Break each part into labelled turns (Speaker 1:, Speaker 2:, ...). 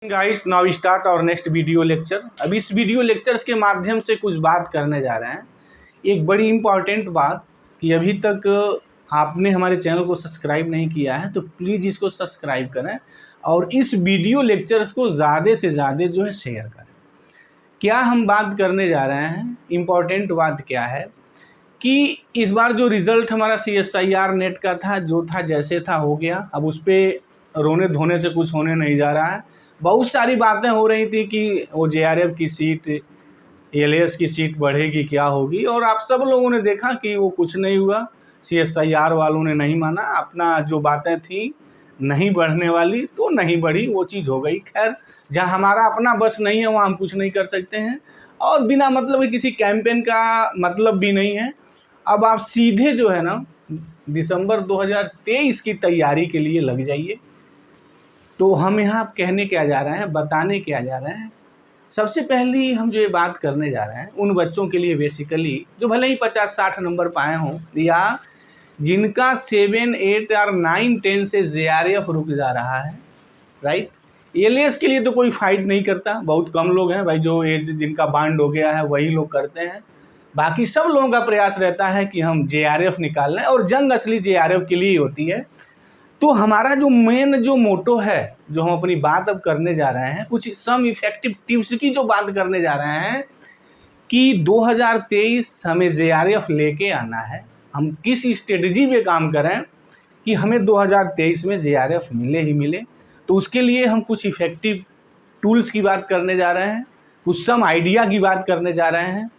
Speaker 1: Guys now start और next video lecture. अब इस वीडियो लेक्चर्स के माध्यम से कुछ बात करने जा रहे हैं। एक बड़ी इम्पॉर्टेंट बात कि अभी तक आपने हमारे चैनल को सब्सक्राइब नहीं किया है तो प्लीज़ इसको सब्सक्राइब करें और इस वीडियो लेक्चर्स को ज़्यादा से ज़्यादा जो है शेयर करें। क्या हम बात करने जा रहे हैं, इम्पॉर्टेंट बात क्या है कि इस बार जो रिज़ल्ट हमारा CSIR नेट का था, जो था जैसे था हो गया। अब उस पर रोने धोने से कुछ होने नहीं जा रहा है। बहुत सारी बातें हो रही थी कि वो JRF की सीट, LAS की सीट बढ़ेगी, क्या होगी, और आप सब लोगों ने देखा कि वो कुछ नहीं हुआ। CSIR वालों ने नहीं माना, अपना जो बातें थी नहीं बढ़ने वाली तो नहीं बढ़ी, वो चीज़ हो गई। खैर, जहाँ हमारा अपना बस नहीं है वहाँ हम कुछ नहीं कर सकते हैं, और बिना मतलब किसी कैंपेन का मतलब भी नहीं है। अब आप सीधे जो है ना दिसंबर 2023 की तैयारी के लिए लग जाइए। तो हम यहाँ कहने क्या जा रहे हैं, बताने क्या जा रहे हैं। सबसे पहली हम जो ये बात करने जा रहे हैं उन बच्चों के लिए बेसिकली जो भले ही 50-60 नंबर पाए हों या जिनका 7, 8 और 9, 10 से JRF रुक जा रहा है, राइट। LAS के लिए तो कोई फाइट नहीं करता, बहुत कम लोग हैं भाई जो एज जिनका बांड हो गया है वही लोग करते हैं। बाकी सब लोगों का प्रयास रहता है कि हम JRF निकाल लें, और जंग असली JRF के लिए होती है। तो हमारा जो मेन जो मोटो है, जो हम अपनी बात अब करने जा रहे हैं, कुछ सम इफेक्टिव टिप्स की जो बात करने जा रहे हैं कि 2023 हमें JRF लेके आना है। हम किस स्ट्रेटजी पे काम करें कि हमें 2023 में JRF मिले ही मिले। तो उसके लिए हम कुछ इफेक्टिव टूल्स की बात करने जा रहे हैं, कुछ सम आइडिया की बात करने जा रहे हैं,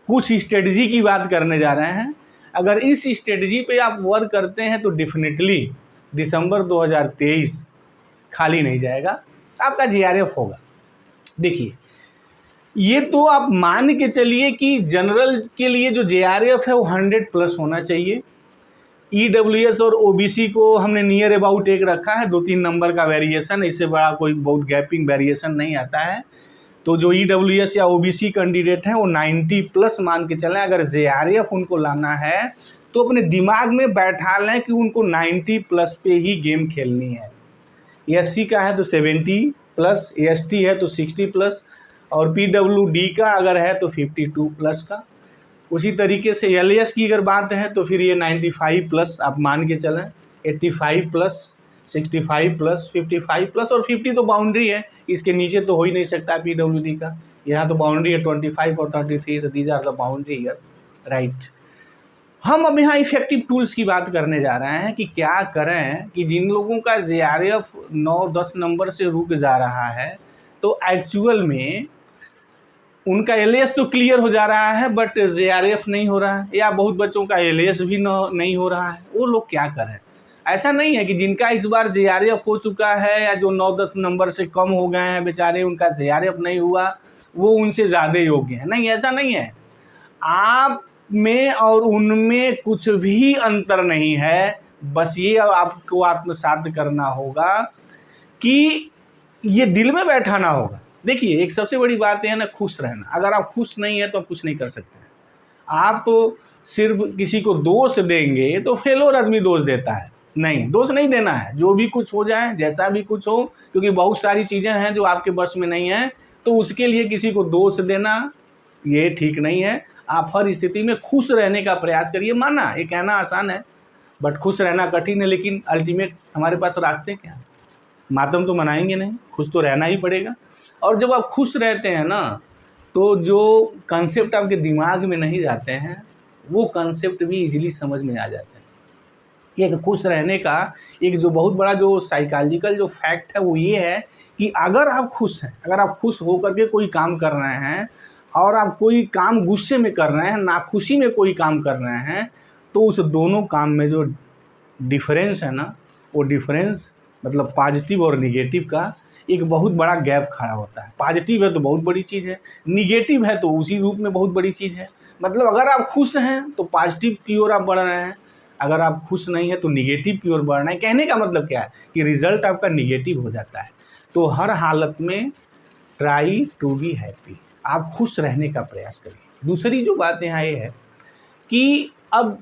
Speaker 1: कुछ स्ट्रेटजी की बात करने जा रहे हैं। अगर इस स्ट्रेटजी पे आप वर्क करते हैं तो डेफिनेटली दिसंबर 2023 खाली नहीं जाएगा, आपका JRF होगा। देखिए, ये तो आप मान के चलिए कि जनरल के लिए जो JRF है वो 100+ होना चाहिए। EWS और OBC को हमने नियर अबाउट एक रखा है, 2-3 नंबर का वेरिएशन, इससे बड़ा कोई बहुत गैपिंग वेरिएशन नहीं आता है। तो जो EWS या OBC कैंडिडेट हैं वो 90+ मान के चलें। अगर JRF उनको लाना है तो अपने दिमाग में बैठा लें कि उनको 90+ पे ही गेम खेलनी है। SC का है तो 70+, ST है तो 60+, और PWD का अगर है तो 52+ का। उसी तरीके से LAS की अगर बात है तो फिर ये 95+ आप मान के चलें, 85+, 65+, 55+, और 50 तो बाउंड्री है, इसके नीचे तो हो ही नहीं सकता PWD का। यहाँ तो बाउंड्री है 25 और 33, तो these are the boundary here, right. हम अब यहाँ इफेक्टिव टूल्स की बात करने जा रहे हैं कि क्या करें कि जिन लोगों का JRF 9-10 नंबर से रुक जा रहा है, तो एक्चुअल में उनका LAS तो क्लियर हो जा रहा है बट JRF नहीं हो रहा है, या बहुत बच्चों का LAS भी नहीं हो रहा है। वो लोग क्या करें? ऐसा नहीं है कि जिनका इस बार JRF हो चुका है या जो 9-10 नंबर से कम हो गए हैं बेचारे, उनका JRF नहीं हुआ, वो उनसे ज़्यादा योग्य है। नहीं, ऐसा नहीं है। आप में और उनमें कुछ भी अंतर नहीं है। बस ये आपको आत्मसात करना होगा कि ये दिल में बैठाना होगा। देखिए, एक सबसे बड़ी बात है ना, खुश रहना। अगर आप खुश नहीं है तो आप कुछ नहीं कर सकते हैं। आप सिर्फ किसी को दोष देंगे तो फेलोर आदमी दोष देता है। नहीं, दोष नहीं देना है। जो भी कुछ हो जाए, जैसा भी कुछ हो, क्योंकि बहुत सारी चीज़ें हैं जो आपके बस में नहीं है, तो उसके लिए किसी को दोष देना ये ठीक नहीं है। आप हर स्थिति में खुश रहने का प्रयास करिए। माना ये कहना आसान है बट खुश रहना कठिन है, लेकिन अल्टीमेट हमारे पास रास्ते क्या हैं? मातम तो मनाएंगे नहीं, खुश तो रहना ही पड़ेगा। और जब आप खुश रहते हैं ना, तो जो कंसेप्ट आपके दिमाग में नहीं जाते हैं वो कंसेप्ट भी इजीली समझ में आ जाते हैं। एक खुश रहने का एक जो बहुत बड़ा जो साइकोलॉजिकल जो फैक्ट है वो ये है कि अगर आप खुश हैं, अगर आप खुश होकर के कोई काम कर रहे हैं और आप कोई काम गुस्से में कर रहे हैं, नाखुशी में कोई काम कर रहे हैं, तो उस दोनों काम में जो डिफरेंस है ना, वो डिफरेंस मतलब पॉजिटिव और निगेटिव का एक बहुत बड़ा गैप खड़ा होता है। पॉजिटिव है तो बहुत बड़ी चीज़ है, निगेटिव है तो उसी रूप में बहुत बड़ी चीज़ है। मतलब अगर आप खुश हैं तो पॉजिटिव की ओर आप बढ़ रहे हैं, अगर आप खुश नहीं हैं तो निगेटिव की ओर बढ़ रहे हैं। कहने का मतलब क्या है कि रिजल्ट आपका निगेटिव हो जाता है। तो हर हालत में ट्राई टू बी हैप्पी, आप खुश रहने का प्रयास करिए। दूसरी जो बात यहाँ ये है कि अब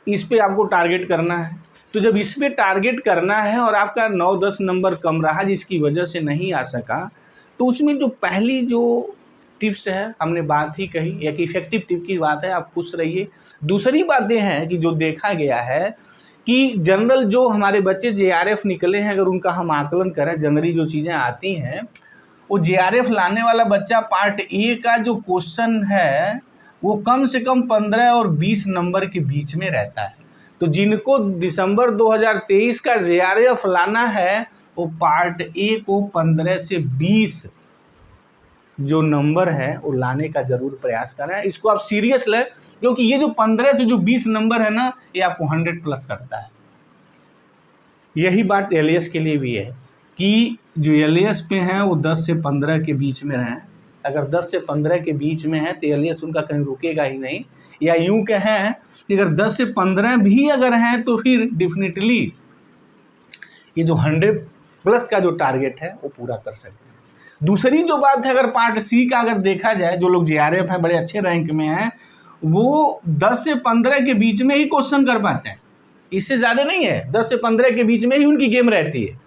Speaker 1: इस पे आपको टारगेट करना है तो जब इस पे टारगेट करना है और आपका 9-10 नंबर कम रहा जिसकी वजह से नहीं आ सका, तो उसमें जो पहली जो टिप्स है हमने बात ही कही, एक इफेक्टिव टिप की बात है, आप खुश रहिए। दूसरी बात ये है कि जो देखा गया है कि जनरल जो हमारे बच्चे जेआरएफ निकले हैं, अगर उनका हम आकलन करें, जनरली जो चीज़ें आती हैं, वो जेआरएफ लाने वाला बच्चा पार्ट ए का जो क्वेश्चन है वो कम से कम 15 और 20 नंबर के बीच में रहता है। तो जिनको दिसंबर 2023 का जेआरएफ लाना है वो पार्ट ए को 15 से 20 जो नंबर है वो लाने का जरूर प्रयास करें। इसको आप सीरियस लें, क्योंकि ये जो 15 से जो 20 नंबर है ना, ये आपको 100 प्लस करता है। यही बात एलियस के लिए भी है कि जो एलियस पे हैं वो 10 से 15 के बीच में रहें। अगर 10 से 15 के बीच में है तो एलियस उनका कहीं रुकेगा ही नहीं। या यूं कहें कि अगर 10 से 15 भी अगर हैं तो फिर डेफिनेटली ये जो 100 प्लस का जो टारगेट है वो पूरा कर सकते हैं। दूसरी जो बात है, अगर पार्ट सी का अगर देखा जाए, जो लोग जेआरएफ हैं बड़े अच्छे रैंक में हैं, वो 10 से 15 के बीच में ही क्वेश्चन कर पाते हैं, इससे ज़्यादा नहीं है। 10 से 15 के बीच में ही उनकी गेम रहती है।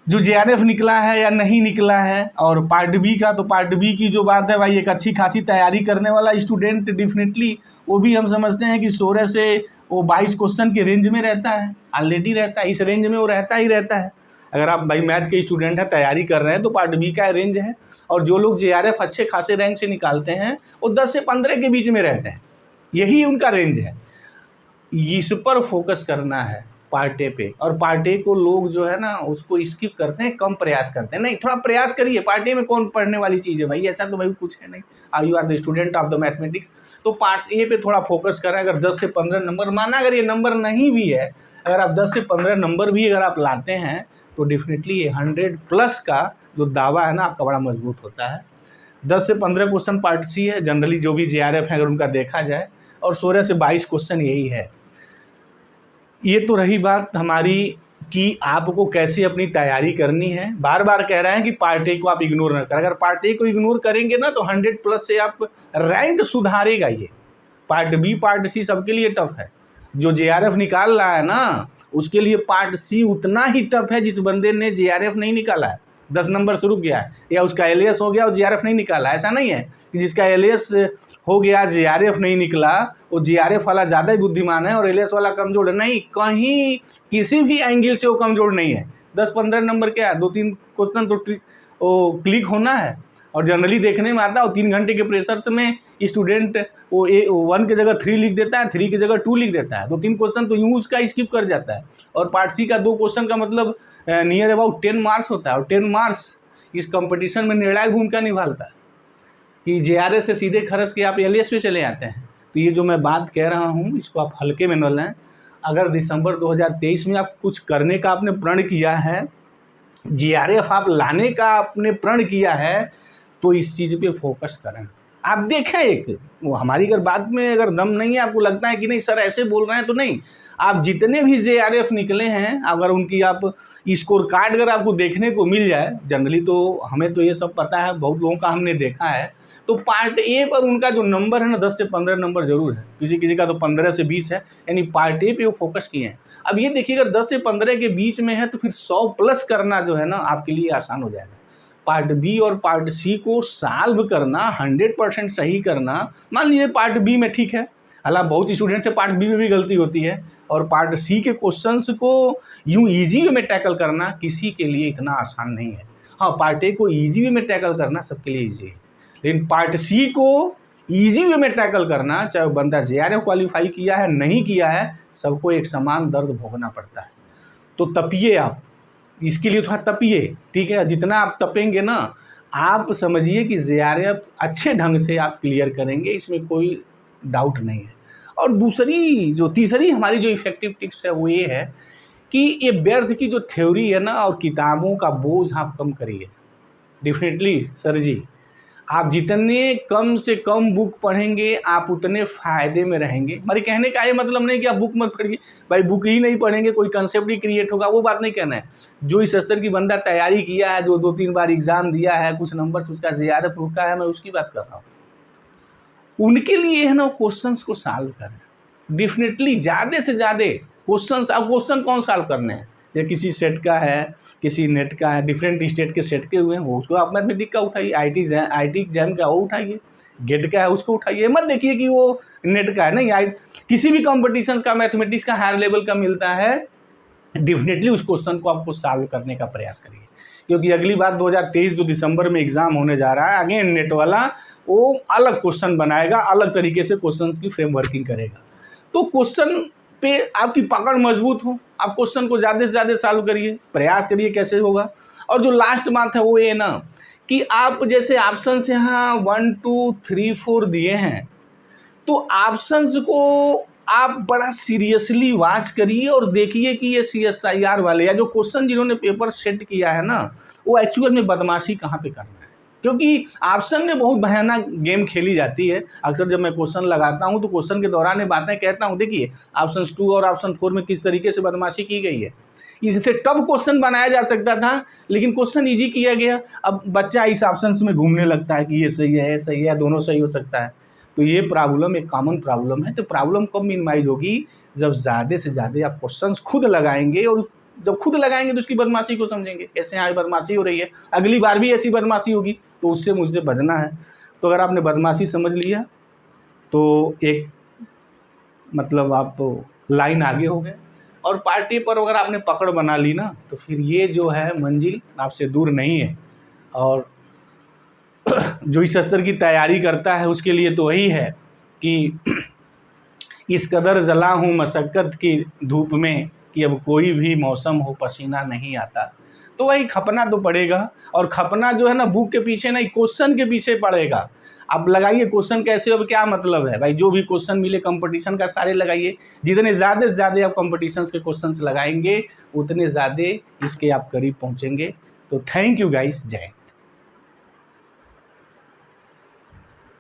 Speaker 1: जो जेआरएफ निकला है या नहीं निकला है, और पार्ट बी का, तो पार्ट बी की जो बात है भाई, एक अच्छी खासी तैयारी करने वाला स्टूडेंट डेफिनेटली वो भी हम समझते हैं कि 16 से वो 22 क्वेश्चन के रेंज में रहता है, ऑलरेडी रहता है, इस रेंज में वो रहता ही रहता है। अगर आप भाई मैथ के स्टूडेंट हैं, तैयारी कर रहे हैं, तो पार्ट बी का रेंज है। और जो लोग जेआरएफ अच्छे खासे रैंक से निकालते हैं वो 10 से 15 के बीच में रहते हैं, यही उनका रेंज है। इस पर फोकस करना है पार्ट ए पे। और पार्ट ए को लोग जो है ना उसको स्किप करते हैं, कम प्रयास करते हैं। नहीं, थोड़ा प्रयास करिए। पार्ट ए में कौन पढ़ने वाली चीज़ है भाई, ऐसा तो भाई कुछ है नहीं। You are the student of the mathematics, तो पार्ट ए पे थोड़ा फोकस करें। अगर 10 से 15 नंबर, माना अगर ये नंबर नहीं भी है, अगर आप 10 से 15 नंबर भी अगर आप लाते हैं तो डेफिनेटली ये 100 प्लस का जो दावा है ना आपका बड़ा मजबूत होता है। 10 से 15 क्वेश्चन पार्ट सी है, जनरली जो भी जेआरएफ है अगर उनका देखा जाए, और 16 से 22 क्वेश्चन यही है। ये तो रही बात हमारी कि आपको कैसे अपनी तैयारी करनी है। बार बार कह रहे हैं कि पार्ट ए को आप इग्नोर न करें। अगर पार्ट ए को इग्नोर करेंगे ना तो 100 प्लस से आप रैंक सुधारेगा। ये पार्ट बी पार्ट सी सबके लिए टफ है। जो जेआरएफ निकाल रहा है ना उसके लिए पार्ट सी उतना ही टफ है जिस बंदे ने जेआरएफ नहीं निकाला है, 10 नंबर से रुक गया है, या उसका एलियस हो गया और जेआरएफ नहीं निकाला। ऐसा नहीं है कि जिसका एलियस हो गया जेआरएफ नहीं निकला वो जेआरएफ वाला ज़्यादा ही बुद्धिमान है और एलियस वाला कमज़ोर है। नहीं, कहीं किसी भी एंगल से वो कमज़ोर नहीं है। 10-15 नंबर क्या है, 2-3 क्वेश्चन तो वो क्लिक होना है। और जनरली देखने में आता है 3 घंटे के प्रेशर में स्टूडेंट वो 1 की जगह 3 लिख देता है, 3 की जगह 2 लिख देता है। 2-3 क्वेश्चन तो यूँ उसका स्किप कर जाता है। और पार्ट सी का 2 क्वेश्चन का मतलब नियर अबाउट 10 मार्क्स होता है। और 10 मार्क्स इस कंपटीशन में निर्णायक भूमिका निभाता है कि जेआरएफ से सीधे खरस के आप एलियस पे चले आते हैं। तो ये जो मैं बात कह रहा हूँ इसको आप हल्के में न लें। अगर दिसंबर 2023 में आप कुछ करने का आपने प्रण किया है, जेआरएफ आप लाने का आपने प्रण किया है, तो इस चीज़ पे फोकस करें। आप देखें, एक वो हमारी अगर बात में अगर दम नहीं है, आपको लगता है कि नहीं सर ऐसे बोल रहे हैं, तो नहीं, आप जितने भी जेआरएफ निकले हैं अगर उनकी आप स्कोर कार्ड अगर आपको देखने को मिल जाए, जनरली तो हमें तो ये सब पता है, बहुत लोगों का हमने देखा है, तो पार्ट ए पर उनका जो नंबर है ना 10 से 15 नंबर जरूर है। किसी किसी का तो 15 से 20 है, यानी पार्ट ए पे वो फोकस किए हैं। अब ये देखिए अगर 10 से 15 के बीच में है तो फिर 100 प्लस करना जो है ना आपके लिए आसान हो जाएगा। पार्ट बी और पार्ट सी को सॉल्व करना, 100% सही करना, मान लीजिए पार्ट बी में ठीक है, हालांकि बहुत स्टूडेंट से पार्ट बी में भी गलती होती है, और पार्ट सी के क्वेश्चंस को यूं इजी वे में टैकल करना किसी के लिए इतना आसान नहीं है। हाँ, पार्ट ए को इजी वे में टैकल करना सबके लिए इजी है, लेकिन पार्ट सी को इजी वे में टैकल करना, चाहे वो बंदा जेआरएफ क्वालिफाई किया है नहीं किया है, सबको एक समान दर्द भोगना पड़ता है। तो तपिए आप, इसके लिए थोड़ा तपिए, ठीक है। जितना आप तपेंगे ना, आप समझिए कि जेआरएफ अच्छे ढंग से आप क्लियर करेंगे, इसमें कोई डाउट नहीं है। और दूसरी जो तीसरी हमारी जो इफेक्टिव टिप्स है वो ये है कि ये व्यर्थ की जो थ्योरी है ना और किताबों का बोझ आप कम करिए। डेफिनेटली सर जी, आप जितने कम से कम बुक पढ़ेंगे आप उतने फ़ायदे में रहेंगे। हमारे कहने का ये मतलब नहीं कि आप बुक मत पढ़िए, भाई बुक ही नहीं पढ़ेंगे कोई कंसेप्ट ही क्रिएट होगा, वो बात नहीं कहना है। जो इस स्तर की बंदा तैयारी किया है, जो 2-3 बार एग्ज़ाम दिया है, कुछ नंबर उसका जेआरएफ रुका है, मैं उसकी बात कर रहा हूँ। उनके लिए है ना क्वेश्चंस को सॉल्व करें, डेफिनेटली ज़्यादा से ज़्यादा क्वेश्चन, अब क्वेश्चन कौन सॉल्व करने हैं? जैसे किसी सेट का है, किसी नेट का है, डिफरेंट स्टेट के सेट के हुए हैं, वो उसको आप मैथमेटिक्स का उठाइए, आई टी एग्जाम का वो उठाइए, गेट का है उसको उठाइए, मत देखिए कि वो नेट का है। नहीं, किसी भी कॉम्पिटिशन का मैथमेटिक्स का हायर लेवल का मिलता है, डेफिनेटली उस क्वेश्चन को आपको सॉल्व करने का प्रयास करिए, क्योंकि अगली बार 2023 जो दिसंबर में एग्जाम होने जा रहा है, अगेन नेट वाला वो अलग क्वेश्चन बनाएगा, अलग तरीके से क्वेश्चंस की फ्रेमवर्किंग करेगा। तो क्वेश्चन पे आपकी पकड़ मजबूत हो, आप क्वेश्चन को ज़्यादा से ज़्यादा सॉल्व करिए, प्रयास करिए कैसे होगा। और जो लास्ट बात है वो ये ना कि आप जैसे ऑप्शंस यहाँ 1 2 3 4 दिए हैं, तो ऑप्शंस को आप बड़ा सीरियसली वॉच करिए और देखिए कि ये CSIR वाले या जो क्वेश्चन जिन्होंने पेपर सेट किया है ना, वो एक्चुअल में बदमाशी कहाँ पे कर रहे हैं। क्योंकि ऑप्शन में बहुत भयानक गेम खेली जाती है। अक्सर जब मैं क्वेश्चन लगाता हूँ तो क्वेश्चन के दौरान ये बातें कहता हूँ, देखिए ऑप्शन 2 और ऑप्शन 4 में किस तरीके से बदमाशी की गई है। इससे टफ क्वेश्चन बनाया जा सकता था, लेकिन क्वेश्चन ईजी किया गया। अब बच्चा इस ऑप्शन में घूमने लगता है कि ये सही है, दोनों सही हो सकता है। तो ये प्रॉब्लम एक कॉमन प्रॉब्लम है। तो प्रॉब्लम कब मिनिमाइज होगी? जब ज़्यादा से ज़्यादा आप क्वेश्चंस खुद लगाएंगे, और जब खुद लगाएंगे तो उसकी बदमाशी को समझेंगे, कैसे यहाँ बदमाशी हो रही है, अगली बार भी ऐसी बदमाशी होगी, तो उससे मुझसे बचना है। तो अगर आपने बदमाशी समझ लिया तो एक मतलब आप लाइन आगे हो गए, और पार्टी पर अगर आपने पकड़ बना ली ना, तो फिर ये जो है मंजिल आपसे दूर नहीं है। और जो इस स्तर की तैयारी करता है उसके लिए तो वही है कि इस कदर जला हूँ मशक्क़त की धूप में कि अब कोई भी मौसम हो पसीना नहीं आता। तो वही खपना तो पड़ेगा, और खपना जो है ना बुक के पीछे नहीं, क्वेश्चन के पीछे पड़ेगा। अब लगाइए क्वेश्चन कैसे, अब क्या मतलब है भाई, जो भी क्वेश्चन मिले कंपटीशन का सारे लगाइए। जितने ज़्यादा से ज़्यादा आप कंपटीशन के क्वेश्चंस लगाएंगे, उतने ज़्यादा इसके आप करीब पहुँचेंगे। तो थैंक यू गाइस, जय हिंद।